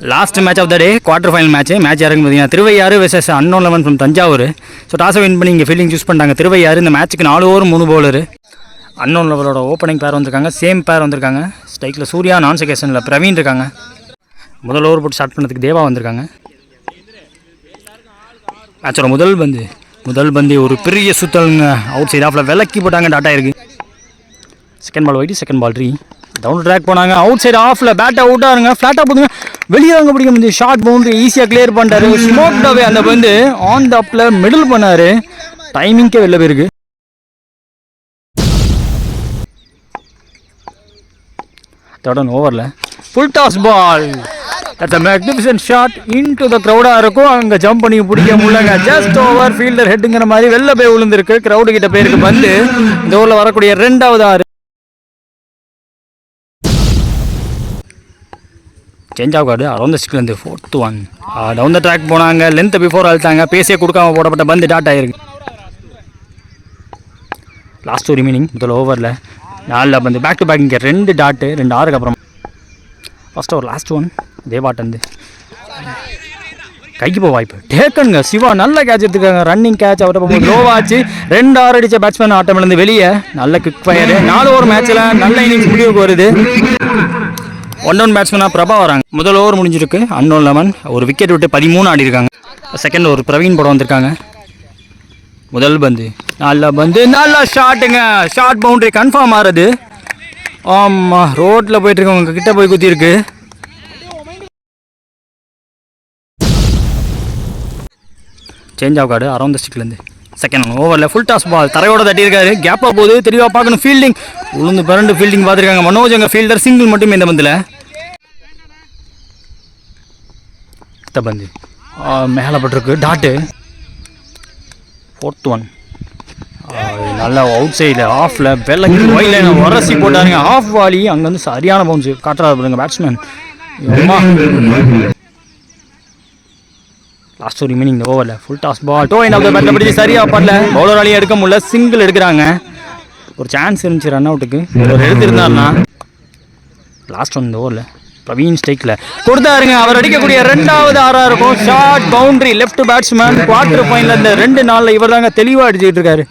Last match of the day quarter final match யாருன்னு பார்த்தீங்கன்னா Thiruvaiyaru versus unknown 11 from Thanjavur. So டாஸை win பண்ணி இங்கே ஃபீல்டிங் சூஸ் பண்ணிட்டாங்க திருவையாறு. இந்த மேட்ச்சுக்கு 4 ஓவர் 3 பவுலர். அன்னோன் 11ஓட ஓப்பனிங் பேர் வந்திருக்காங்க, சேம் பேர் வந்திருக்காங்க. ஸ்ட்ரைக்கில் சூர்யா, நான் செகேஷனில் பிரவீன் இருக்காங்க. முதல் ஓவர் போட்டு ஸ்டார்ட் பண்ணதுக்கு தேவா வந்திருக்காங்க. மேட்சோட முதல் பந்து ஒரு பெரிய சுத்தலுங்க. அவுட் சைட் ஆஃபில் விலக்கி போட்டாங்க, டாட்டா இருக்குது. Second ball wide, second ball 3 down track போனாங்க. அவுட் சைடு ஆஃபில் பேட்டை அவுட்டாருங்க, ஃப்ளாட்டாக போதுங்க. வெளியே அங்கே பிடிக்க முடியும். ஷார்ட் பவுண்டரி ஈஸியாக கிளியர் பண்ணிட்டாரு. ஸ்மோக் அவே அந்த பந்து ஆன் த அப்பில் மிடில் பண்ணார். டைமிங்கே வெளில போயிருக்கு. தொடர்ந்து ஓவரில் full toss ball. That's a magnificent shot into the crowd-ஆக இருக்கும். அங்கே ஜம்ப் பண்ணி பிடிக்க முடியலங்க. ஜஸ்ட் ஓவர் ஃபீல்டர் ஹெட்டுங்கிற மாதிரி வெளில போய் விழுந்திருக்கு. க்ரௌடு கிட்ட போயிருக்கு பந்து. இந்த ஓவரில் வரக்கூடிய 2வது 6 சேஞ்ச் ஆகாது. அரௌண்ட் த ஸ்டிக்லேருந்து 4th 1 டவுன் த ட்ராக் போனாங்க. லென்த் பிஃபோர் அழுத்தாங்க. பேசியே கொடுக்காம போடப்பட்ட பந்து டாட் ஆகிருக்கு. லாஸ்ட் ரிமைனிங் முதல் ஓவரில் 4 பந்து பேக் டு பேக். இங்கே 2 டாட்டு 2 ஆறுக்கு அப்புறம் ஃபஸ்ட் ஓவர் லாஸ்ட் 1 தேவாட்டந்து கைக்கு போக வாய்ப்பு டேக்கனுங்க. சிவா நல்ல கேட்ச் எடுத்துக்காங்க. ரன்னிங் கேட்ச் அவரை போகும்போது லோவாச்சு. 2 6 அடித்த பேட்ஸ்மேன் ஆட்டமிலேருந்து வெளியே. நல்ல கிக் ஃபயரு. 4 ஓவர் மேட்ச்சில் நல்ல இன்னிங்ஸ் முடிவுக்கு வருது. 1 பேட்ஸ்மேனாக பிரபா வராங்க. முதல் ஓவர் முடிஞ்சிருக்கு. அன்னோன் 11 ஒரு விக்கெட் விட்டு 13 ஆடி இருக்காங்க. செகண்ட் ஓவர் பிரவீன் போட வந்திருக்காங்க. முதல் பந்து நல்ல ஷாட்டுங்க. ஷார்ட் பவுண்டரி கன்ஃபார்ம் ஆகிறது. ஆமாம், ரோட்டில் போயிட்டு இருக்கவங்க கிட்ட போய் குத்திருக்கு. சேஞ்ச் ஆகாது. அரௌண்ட் த ஸ்டிக்லேருந்து செகண்ட் ஓவரில் ஃபுல் டாஸ் பால் தரையோட தட்டியிருக்காரு. கேப்பாக போகுது. தெளிவாக பார்க்கணும். ஃபீல்டிங் உளுந்து பிறண்டு ஃபீல்டிங் பார்த்துருக்காங்க. மனோஜ் எங்கள் ஃபீல்டர் சிங்கிள் மட்டுமே இந்த பந்தில். பந்து மேலே பட்டிருக்கு டாட்டு. 4th 1 நல்லா அவுட் சைடில் ஆஃபில் வெள்ளக்கு ஒயிலைனை உரசி போட்டாருங்க. ஆஃப் வாலி அங்கேருந்து சரியான பவுன்ஸு காட்டுறாரு பாருங்க பேட்ஸ்மேன். லாஸ்ட் ஒரு மீனிங் இந்த ஓவரில் full toss ball toe end of the பேட்டில் பிடிச்சி சரியாக படல. பவுலராலையும் எடுக்க முடியல. சிங்கிள் எடுக்கிறாங்க. ஒரு சான்ஸ் இருந்துச்சு ரன் அவுட்டுக்கு. ஒரு எடுத்திருந்தாருன்னா லாஸ்ட் ஒன் இந்த ஓவரில் பிரவீன் ஸ்ட்ரைக்கில் கொடுத்தாருங்க. அவர் அடிக்கக்கூடிய 2வது 6 இருக்கும். Short boundary left batsman. Quarter ஃபைனலில் இந்த 2 நாளில் இவர் தாங்க தெளிவாக அடிச்சுட்டு இருக்காரு.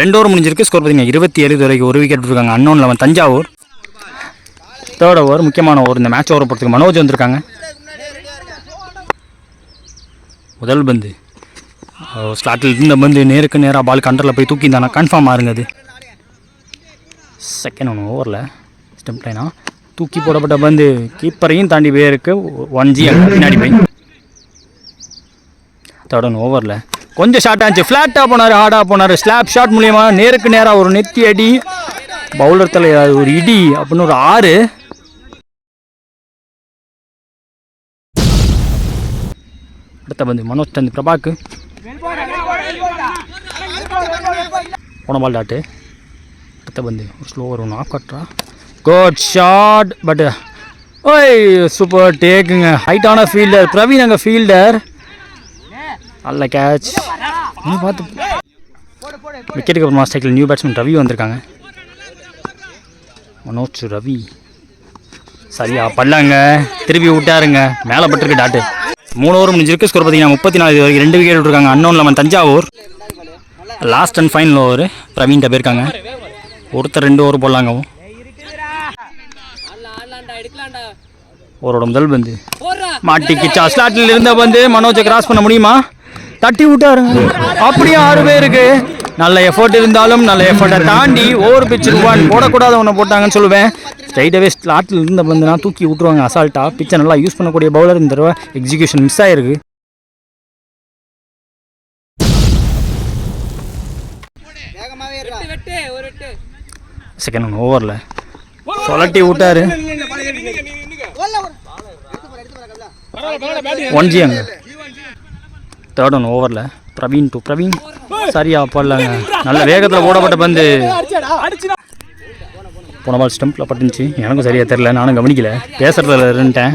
2 ஓவர் முடிஞ்சிருக்கு. ஸ்கோர் பார்த்தீங்கன்னா 27 வரைக்கும் ஒரு விக்கெட் இருக்காங்க அன்னோன் 11 தஞ்சாவூர். 3rd ஓவர் முக்கியமான ஓவர். இந்த மேட்ச் ஓவர் போகிறதுக்கு மனோஜ் வந்திருக்காங்க. முதல் பந்து ஸ்லாட்டில் இருந்த பந்து நேருக்கு நேராக பால் கண்டரில் போய் தூக்கிந்தானா கன்ஃபார்ம் ஆறுங்க. அது செகண்ட் ஓவரில் ஸ்டெம்ப் லைனா தூக்கி போடப்பட்ட பந்து கீப்பரையும் தாண்டி போயிருக்கு. 1G பின்னாடி போய். 3rd ஓவரில் கொஞ்சம் ஷார்ட் ஆச்சு. ஃப்ளாட்டாக போனார், ஹார்டாக போனார். ஸ்லாப் ஷாட் மூலியமாக நேருக்கு நேராக ஒரு நெத்தி அடி. பவுலர் தலை ஒரு இடி அப்படின்னு ஒரு 6. அடுத்த பந்து மனோஜ் தந்து பிரபாக்கு போன பால் டாட்டு. அடுத்த பந்து ஒரு ஸ்லோவர் ஒன்று ஆஃப் கட்டுறா. குட் ஷாட் பட் ஓய் சூப்பர் டேக்குங்க. ஹைட்டான ஃபீல்டர் பிரவீன் அங்கே ஃபீல்டர். நல்ல கேட்ச் பார்த்து. விக்கெட்டுக்கு அப்புறமா ஸ்ட்ரைக்கில் நியூ பேட்ஸ்மேன் ரவி வந்திருக்காங்க. மனோஜ் ரவி சரியா படலாங்க. திருப்பி விட்டாருங்க. மேலே பட்டிருக்கு டாட்டு. 3 ஓவர் முடிஞ்சிருக்கு. ஸ்கோர் பார்த்தீங்கன்னா 34 வரைக்கும் 2 விக்கெட் விட்டுருக்காங்க unknown 11 Thanjavur. Last and final over பிரவீன்கிட்ட போயிருக்காங்க. ஒருத்தர் 2 ஓவர் போடலாங்க. ஓவரோட முதல் பந்து மாட்டிக்கிச்சா. ஸ்லாட்டில் இருந்த பந்து மனோஜை கிராஸ் பண்ண முடியுமா? தட்டி விட்டாருங்க. அப்படியே 6 பேருக்கு நல்ல எஃபர்ட் இருந்தாலும் நல்ல எஃபர்ட்டை தாண்டி ஓவர் பிச் 1 போடக்கூடாத ஒன்று போட்டாங்கன்னு சொல்லுவேன். ஸ்ட்ரைட்டாகவே ஸ்லாட்டில் இருந்த பந்துனா தூக்கி விட்டுருவாங்க அசால்ட்டாக. பிச்சை நல்லா யூஸ் பண்ணக்கூடிய பவுலர் இந்த தடவை எக்ஸிக்யூஷன் மிஸ் ஆகிருக்கு. செகண்ட் ஓவரில் சொலட்டி விட்டாரு. 1G அங்கே. 3rd ஓவரில் பிரவீன் டு பிரவீன் சரியா போடலாங்க. நல்ல வேகத்தில் போடப்பட்ட பந்து போன பால் ஸ்டம்பில் பட்டுச்சு. எனக்கும் சரியாக தெரில, நானும் கவனிக்கல, பேசுறதுல இருந்துட்டேன்.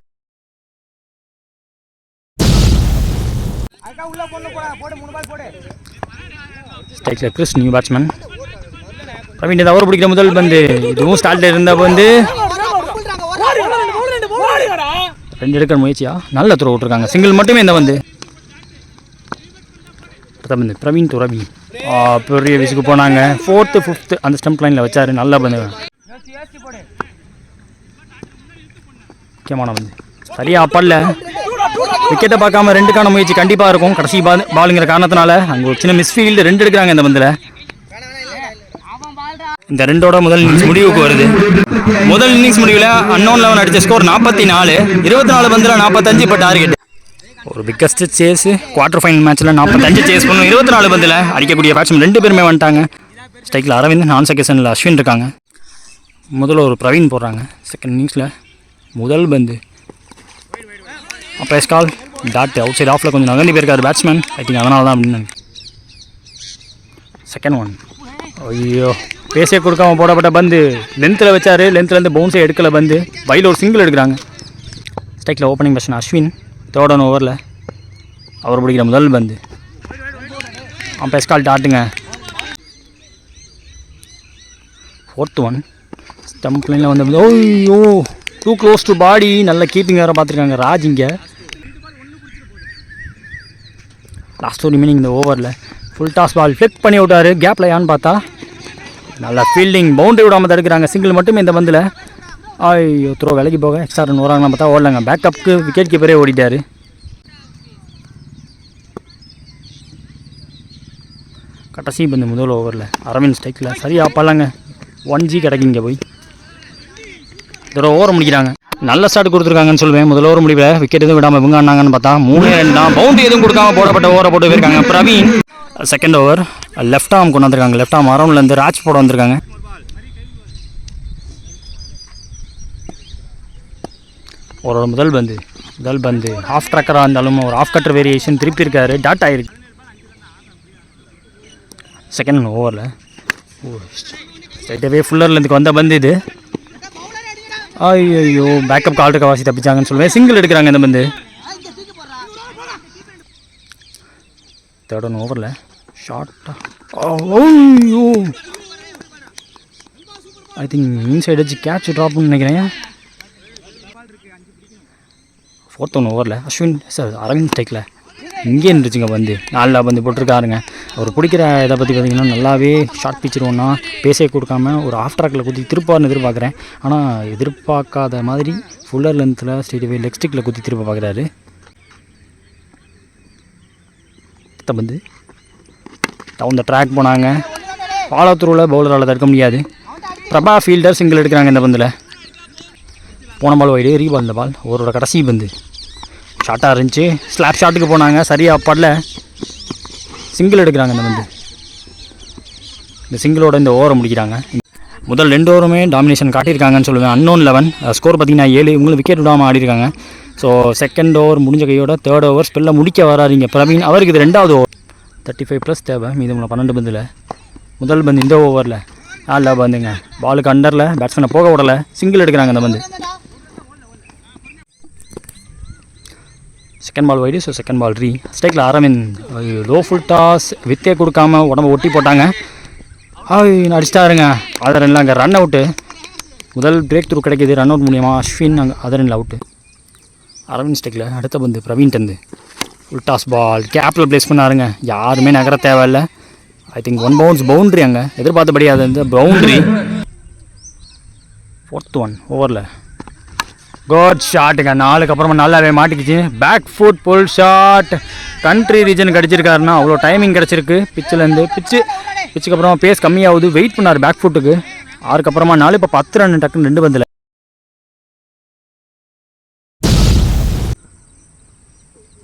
ஸ்ட்ரைக்கில் Chris new batsman. Praveen over பிடிக்கிற முதல் பந்து இதுவும் ஸ்டார்ட் இருந்த பந்து 2 எடுக்கிற முயற்சியா நல்ல த்ரோ விட்டுருக்காங்க. சிங்கிள் மட்டுமே இந்த வந்து வந்து பிரவீன் டு ரவி பெரிய விசுக்கு போனாங்க. 4th 5th அந்த ஸ்டம்ப் லைனில் வச்சார். நல்லா வந்து முக்கியமான வந்து சரியா படல. விக்கெட்டை பார்க்காம 2க்கான முயற்சி கண்டிப்பாக இருக்கும். கடைசி பாலுங்கிற காரணத்தினால அங்கே ஒரு சின்ன மிஸ்ஃபீல்டு 2 எடுக்கிறாங்க இந்த பந்தில். இந்த 2ஓட முதல் இன்னிங்ஸ் முடிவுக்கு வருது. முதல் இன்னிங்ஸ் முடிவில் அன்னோன் 11 அடித்த ஸ்கோர் 44. 24 பந்தில் 45 இப்போ டார்கெட். ஒரு பிக்கஸ்ட் சேஸ் குவார்டர் ஃபைனல் மேட்ச்சில் 45 சேஸ் பண்ணும். 24 பந்தில் அடிக்கக்கூடிய பேட்ஸ்மேன் 2 பேருமே வந்துட்டாங்க. ஸ்ட்ரைக்கில் அரவிந்த், நான் செகண்டில் அஸ்வின் இருக்காங்க. முதல்ல ஒரு பிரவீன் போடுறாங்க. செகண்ட் இன்னிங்ஸில் முதல் பந்து அப்போ எஸ்கால் டாட் அவுட் சைட் ஆஃபில் கொஞ்சம் நகர்ந்து போயிருக்காரு பேட்ஸ்மேன். ஐ திங்க் அதனால தான் அப்படின்னு. செகண்ட் ஒன் ஐயோ பேசே கொடுக்காம போடப்பட்ட பந்து லென்த்தில் வச்சார். லென்த்லேருந்து பவுன்ஸே எடுக்கலை. பந்து பையில் ஒரு சிங்கிள் எடுக்கிறாங்க. ஸ்ட்ரைக்கில் ஓப்பனிங் பேட்ஸ்மேன் அஸ்வின் 3rd ஓவரில் அவர் பிடிக்கிற முதல் பந்து அப்போ எஸ்கால் டாட்டுங்க. 4th ஒன் ஸ்டம்ப் லைனில் வந்து ஓய்யோ டூ க்ளோஸ் டு பாடி. நல்ல கீப்பிங் வேறு பார்த்துருக்காங்க ராஜ். இங்கே லாஸ்ட் ஒரு ரிமைனிங் இந்த ஓவரில் ஃபுல் டாஸ் பால் ஃப்ளிப் பண்ணி விட்டார். கேப்பில் யான்னு பார்த்தா நல்லா ஃபீல்டிங் பவுண்டரி விடாமல் தடுக்கிறாங்க. சிங்கிள் மட்டுமே இந்த பந்தில். ஐயோ த்ரோ விலைக்கு போக எக்ஸ்ட்ரா ரன் வராங்கன்னு பார்த்தா ஓடலாங்க. பேக்கப்புக்கு விக்கெட் கீப்பரே ஓடிட்டார். கடைசி பந்து முதல் ஓவரில் அரவிந்த் ஸ்ட்ரைக்கில் சரியா பல்லாங்க. 1G கிடைக்குங்க போய் இதோட ஓவரை முடிக்கிறாங்க. நல்ல ஸ்டார்ட் கொடுத்துருக்காங்கன்னு சொல்லுவேன். முதல் ஓவர் முடிவில் விக்கெட் எதுவும் விடாமல் இவங்க ஆனாங்கன்னு பார்த்தா 3 ரன் தான். பவுண்டரி எதுவும் கொடுக்காம போடப்பட்ட ஓவரை போட்டு போயிருக்காங்க. Praveen second over left arm கொண்டு வந்திருக்காங்க. லெஃப்ட் ஆர்ம் அரௌண்ட்லேருந்து ராஜ் போட வந்திருக்காங்க. ஒரு முதல் பந்து ஹாஃப் ட்ராக்கராக இருந்தாலும் ஒரு ஆஃப் கட்டர் வேரியேஷன் திருப்பி இருக்காரு. டாட் ஆகிருக்கு. செகண்ட் ஓவரில் ஸ்ட்ரைட்டாகவே ஃபுல்லர்லேருந்து வந்த பந்து இது. ஐயோ பேக்கப் கால் இருக்க வாசி தப்பிச்சாங்கன்னு சொல்லுவேன். சிங்கிள் எடுக்கிறாங்க இந்த பந்து. 3rd ஓவரில் ஷார்ட்டாக ஐயோ ஐ திங்க் இன்சைட் வச்சு கேட்ச் ட்ராப்னு நினைக்கிறேன். 4th ஓவரில் அஸ்வின் சார் அரவிந்த் ஸ்ட்ரைக்கில் இங்கே இருந்துச்சுங்க பந்து. நல்லா பந்து போட்டிருக்காருங்க. அவர் பிடிக்கிற இதை பற்றி பார்த்திங்கன்னா நல்லாவே ஷார்ட் பிச்சிருவோன்னா பேசே கொடுக்காம ஒரு ஆஃப் ட்ராக்கில் குத்தி திருப்பார்னு எதிர்பார்க்குறேன். ஆனால் எதிர்பார்க்காத மாதிரி ஃபுல்லர் லென்த்தில் ஸ்ட்ரெயிட்வே லெக் ஸ்டிக்கில் குத்தி திருப்ப பார்க்குறாரு. பந்து டவுன் த ட்ராக் போனாங்க. ஃபாலோ த்ரூவில் பவுலரால் தடுக்க முடியாது. பிரபா ஃபீல்டர் சிங்கிள் எடுக்கிறாங்க இந்த பந்தில். போன பால் வைடு ரீபால். இந்த பால் அவரோட கடைசி பந்து ஷார்ட்டாக இருந்துச்சு. ஸ்லாப் ஷாட்டுக்கு போனாங்க. சரியாக படல. சிங்கிள் எடுக்கிறாங்க இந்த பந்து. இந்த சிங்கிளோட இந்த ஓவரை முடிக்கிறாங்க. முதல் 2 ஓவருமே டாமினேஷன் காட்டியிருக்காங்கன்னு சொல்லுவேன். அன்னோன் 11 ஸ்கோர் பார்த்திங்கன்னா 7. இவங்களும் விக்கெட் விடாமல் ஆடிருக்காங்க. ஸோ செகண்ட் ஓவர் முடிஞ்ச கையோட 3rd ஓவர் ஸ்பெல்லில் முடிக்க வராதிங்க பிரவீன். அவருக்கு இது 2வது ஓவர். 35+ தேவை. மீதமுள்ள 12 பந்தில் முதல் பந்து இந்த ஓவரில் நல்லா பந்துங்க. பாலுக்கு அண்டரில் பேட்ஸ்மேனை போக விடலை. சிங்கிள் எடுக்கிறாங்க இந்த பந்து. Second ball wide. So second ball ஸ்ட்ரைக்கில் அரவிந்த் லோ ஃபுல் டாஸ் வித்தே கொடுக்காம உடம்பை ஒட்டி போட்டாங்க. அடிச்சிட்டாருங்க. அதர் ரன்ல அங்கே ரன் அவுட்டு. முதல் பிரேக் த்ரூ கிடைக்கிது ரன் அவுட் மூலியமாக. அஸ்வின் அங்கே அதர் ரன்ல அவுட்டு. அரவிந்த் ஸ்ட்ரைக்கில் அடுத்த பந்து பிரவீன் டந்து ஃபுல் டாஸ் பால் கேப்பில் ப்ளேஸ் பண்ணாருங்க. யாருமே நகர தேவையில்லை. I think 1 bounce boundary. அங்கே எதிர்பார்த்தபடி அது வந்து பவுண்ட்ரி. 4th ஓவரில் குட் ஷாட்டுங்க. 4க்கு அப்புறமா நல்லாவே மாட்டிக்கிச்சு. Back foot pull shot. Country ரீஜனுக்கு அடிச்சிருக்காருன்னா அவ்வளோ டைமிங் கிடச்சிருக்கு. பிச்சிலேருந்து பிச்சுக்கு அப்புறமா பேஸ் கம்மியாகுது. வெயிட் பண்ணார் பேக் ஃபுட்டுக்கு. 6க்கு அப்புறமா 4. இப்போ 10 ரன் டக்குன்னு 2 பந்தில்.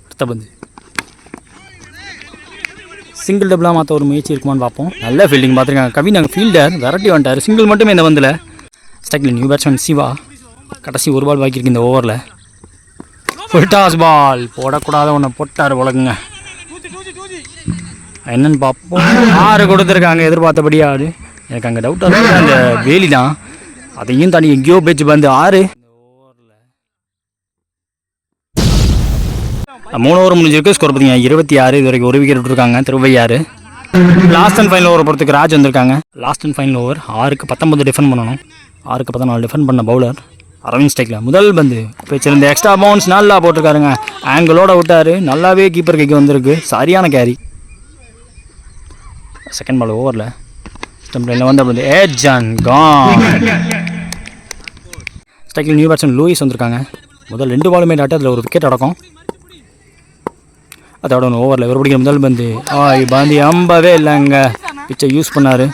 அடுத்த பந்து சிங்கிள் டபுளாக மாற்ற ஒரு முயற்சி இருக்குமான்னு பார்ப்போம். நல்ல ஃபீல்டிங் பார்த்துருக்காங்க. கவின் அங்கே ஃபீல்டர் விரட்டி வந்துட்டார். சிங்கிள் மட்டுமே இந்த பந்தில். ஸ்ட்ரைக்கில் நியூ பேட்ஸ்மேன் சிவா. கடைசி ஒரு பால் பாக்கி இருக்கு இந்த ஓவரில். ஃபுல் டாஸ் பால் போடக்கூடாத ஒன்று போட்டார் உலகுங்க. என்னன்னு பார்ப்போம். 6 கொடுத்துருக்காங்க. எதிர்பார்த்தபடி 6. எனக்கு அங்கே டவுட்டாக இருக்குது அந்த வேலி தான். அதையும் தாண்டி எங்கேயோ பேச்சு பந்து 6. 3 ஓவர் முடிஞ்சிருக்கு. ஸ்கோர் பார்த்தீங்கன்னா 26. இது வரைக்கும் ஒரு விக்கெட் விட்டுருக்காங்க. Thiruvaiyaru. Last and final over பொறுத்துக்கு ராஜ் வந்திருக்காங்க. லாஸ்ட் அண்ட் ஃபைனல் ஓவர் 6க்கு 19 டிஃபெண்ட் பண்ணணும். 6க்கு 14 டிஃபெண்ட் பண்ண பவுலர் அரவிந்த் ஸ்ட்ரைக்கில் முதல் பந்து வச்சிருந்த எக்ஸ்ட்ரா பவுன்ஸ் நல்லா போட்டிருக்காருங்க. ஆங்கிளோட விட்டார், நல்லாவே கீப்பர் கைக்கு வந்திருக்கு. சரியான கேரி. செகண்ட் பால் ஓவரில் ஸ்டம்ப் லைனில் வந்த பந்து ஏஜன் கான். ஸ்ட்ரைக்கில் நியூ பேட்ஸ்மேன் லூயிஸ் வந்திருக்காங்க. முதல் 2 பாலுமே டாட்டு, அதில் ஒரு விக்கெட் அடக்கம். அதோட ஒன்று ஓவரில் இவர் பிடிக்கிற முதல் பந்து பந்து அம்பவே இல்லைங்க, பிச்சை யூஸ் பண்ணார்.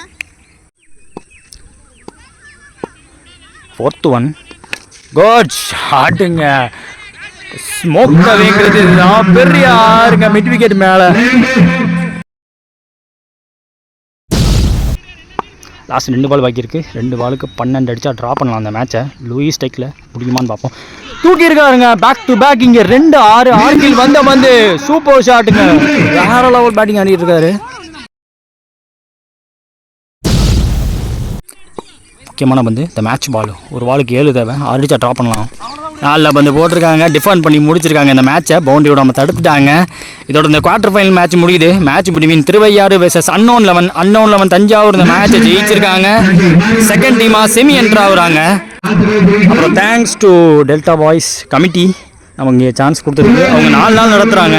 4th ஒன் குட் ஷாட்டுங்க. ஸ்மோக் வைக்கிறது பெரிய ஆறுங்க, மிட் விக்கெட் மேலே. லாஸ்ட் 2 பால் பாக்கி இருக்குது. 2 பாலுக்கு 12 அடிச்சா ட்ரா பண்ணலாம் அந்த மேட்சை. லூயிஸ் ஸ்ட்ரைக்கில் முடியுமான்னு பார்ப்போம். தூக்கி இருக்காருங்க, பேக் டு பேக். இங்கே 2-6 ஆர்கில் வந்த பந்து சூப்பர் ஷாட்டுங்க. வேற லெவல் பேட்டிங் ஆடிட்டு இருக்காரு. முக்கியமான பந்து இந்த மேட்ச் பால். ஒரு பாலுக்கு 7 தேவை, 6 அடிச்சா ட்ரா பண்ணலாம். நல்ல பந்து போட்டிருக்காங்க, டிஃபெண்ட் பண்ணி முடிச்சிருக்காங்க இந்த மேட்சை. பவுண்டரியோட நம்ம தடுத்துட்டாங்க. இதோட இந்த குவார்டர் ஃபைனல் மேட்ச் முடியுது. Match between Thiruvaiyaru versus unknown 11 Thanjavur இந்த மேட்சை ஜெயிச்சிருக்காங்க. செகண்ட் டீமாக செமி என்ட்ரு ஆகுறாங்க. அப்புறம் thanks to delta boys committee நமக்கு இங்கே சான்ஸ் கொடுத்துருக்கு. அவங்க 4 நாள் நடத்துகிறாங்க.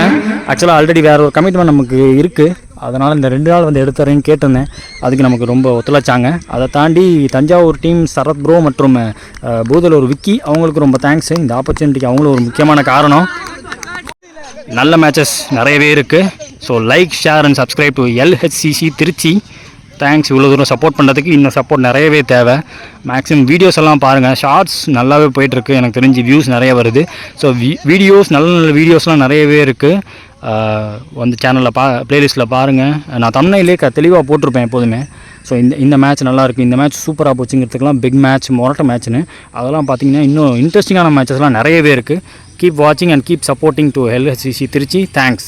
ஆக்சுவலாக ஆல்ரெடி வேறு ஒரு கமிட்மெண்ட் நமக்கு இருக்குது, அதனால் இந்த 2 நாள் வந்து எடுத்துறேன்னு கேட்டிருந்தேன். அதுக்கு நமக்கு ரொம்ப ஒத்துழைச்சாங்க. அதை தாண்டி தஞ்சாவூர் டீம் சரத் ப்ரோ மற்றும் பூதலூர் விக்கி அவங்களுக்கு ரொம்ப தேங்க்ஸு. இந்த ஆப்பர்ச்சுனிட்டிக்கு அவங்களும் ஒரு முக்கியமான காரணம். நல்ல மேட்சஸ் நிறையவே இருக்குது. So like, share and subscribe to LHCC Tiruchi. Thanks. இவ்வளோ தூரம் சப்போர்ட் பண்ணுறதுக்கு இன்னும் சப்போர்ட் நிறையவே தேவை. மேக்ஸிமம் வீடியோஸ் எல்லாம் பாருங்கள். ஷார்ட்ஸ் நல்லாவே போயிட்டுருக்கு, எனக்கு தெரிஞ்சு வியூஸ் நிறைய வருது. ஸோ வீடியோஸ் நல்ல வீடியோஸ்லாம் நிறையவே இருக்குது. வந்து சேனலில் ப்ளேலிஸ்ட்டில் பாருங்கள். நான் தமிழ்நிலே தெளிவாக போட்டிருப்பேன் எப்போதுமே. ஸோ இந்த மேட்ச் நல்லாயிருக்கு, இந்த மேட்ச் சூப்பராக போச்சுங்கிறதுக்கெலாம் பிக் மேட்ச், மொரட்ட மேட்ச்னு அதெல்லாம் பார்த்தீங்கன்னா இன்னும் இன்ட்ரெஸ்டிங்கான மேட்சஸ்லாம் நிறையவே இருக்குது. கீப் வாட்சிங் and keep supporting to LHCC Tiruchi. Thanks.